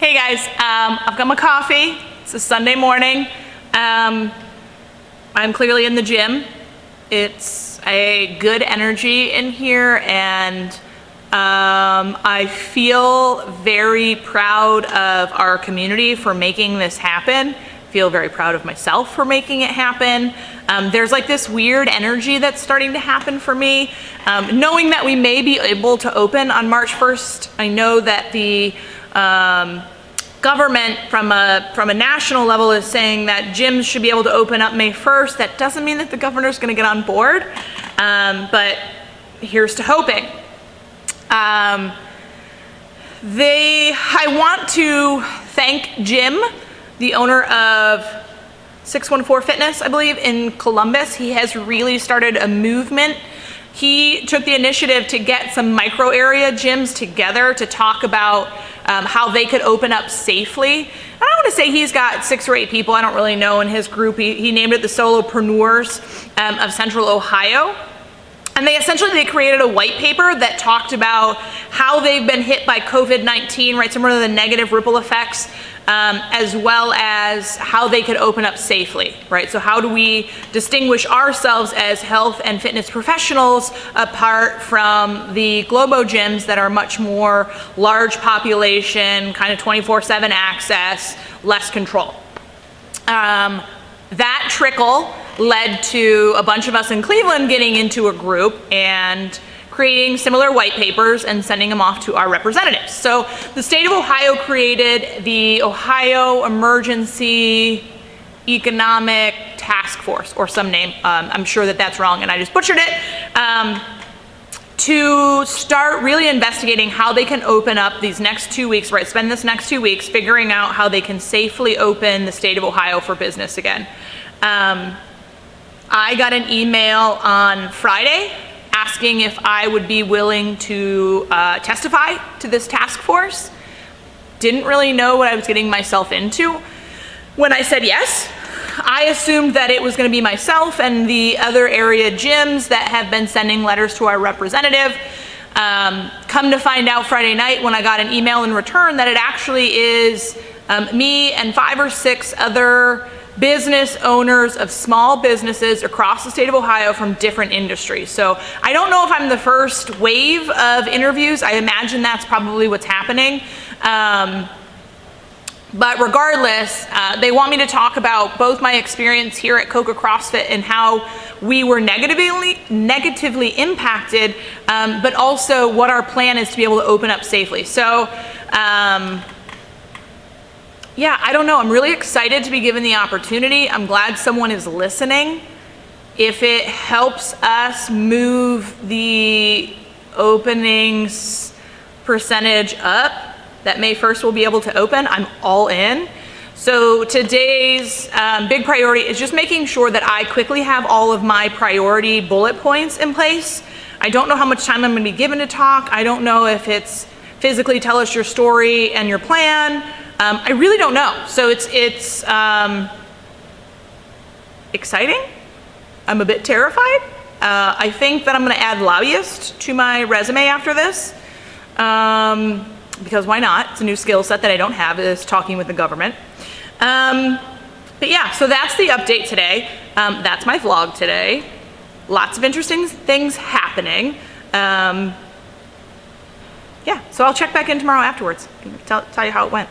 Hey guys, I've got my coffee. It's a Sunday morning. I'm clearly in the gym. It's a good energy in here, and I feel very proud of our community for making this happen. Feel very proud of myself for making it happen. There's like this weird energy that's starting to happen for me. Knowing that we may be able to open on March 1st, I know that the government from a national level is saying that gyms should be able to open up May 1st. That doesn't mean that the governor's gonna get on board, but here's to hoping. I want to thank Jim, the owner of 614 Fitness, I believe, in Columbus. He has really started a movement. He took the initiative to get some micro area gyms together to talk about how they could open up safely. I don't want to say he's got 6 or 8 people, I don't really know, in his group. He named it the Solopreneurs of Central Ohio. And they created a white paper that talked about how they've been hit by COVID-19, right? Some of the negative ripple effects, as well as how they could open up safely, right? So how do we distinguish ourselves as health and fitness professionals apart from the Globo gyms that are much more large population, kind of 24/7 access, less control. That trickle led to a bunch of us in Cleveland getting into a group and creating similar white papers and sending them off to our representatives. So the state of Ohio created the Ohio Emergency Economic Task Force, or some name. I'm sure that that's wrong and I just butchered it. To start really investigating how they can open up these next 2 weeks, right? Spend this next 2 weeks figuring out how they can safely open the state of Ohio for business again. I got an email on Friday asking if I would be willing to testify to this task force. Didn't really know what I was getting myself into. When I said yes, I assumed that it was going to be myself and the other area gyms that have been sending letters to our representative. Come to find out Friday night when I got an email in return that it actually is me and 5 or 6 other business owners of small businesses across the state of Ohio from different industries. So I don't know if I'm the first wave of interviews. I imagine that's probably what's happening. But regardless, they want me to talk about both my experience here at Coca CrossFit and how we were negatively impacted, but also what our plan is to be able to open up safely. So, yeah, I don't know. I'm really excited to be given the opportunity. I'm glad someone is listening. If it helps us move the openings percentage up, that May 1st will be able to open, I'm all in. So today's big priority is just making sure that I quickly have all of my priority bullet points in place. I don't know how much time I'm going to be given to talk. I don't know if it's physically tell us your story and your plan. I really don't know. So it's exciting. I'm a bit terrified. I think that I'm going to add lobbyist to my resume after this, because why not? It's a new skill set that I don't have, is talking with the government. But yeah, so that's the update today. That's my vlog today. Lots of interesting things happening. Yeah, so I'll check back in tomorrow afterwards and tell you how it went.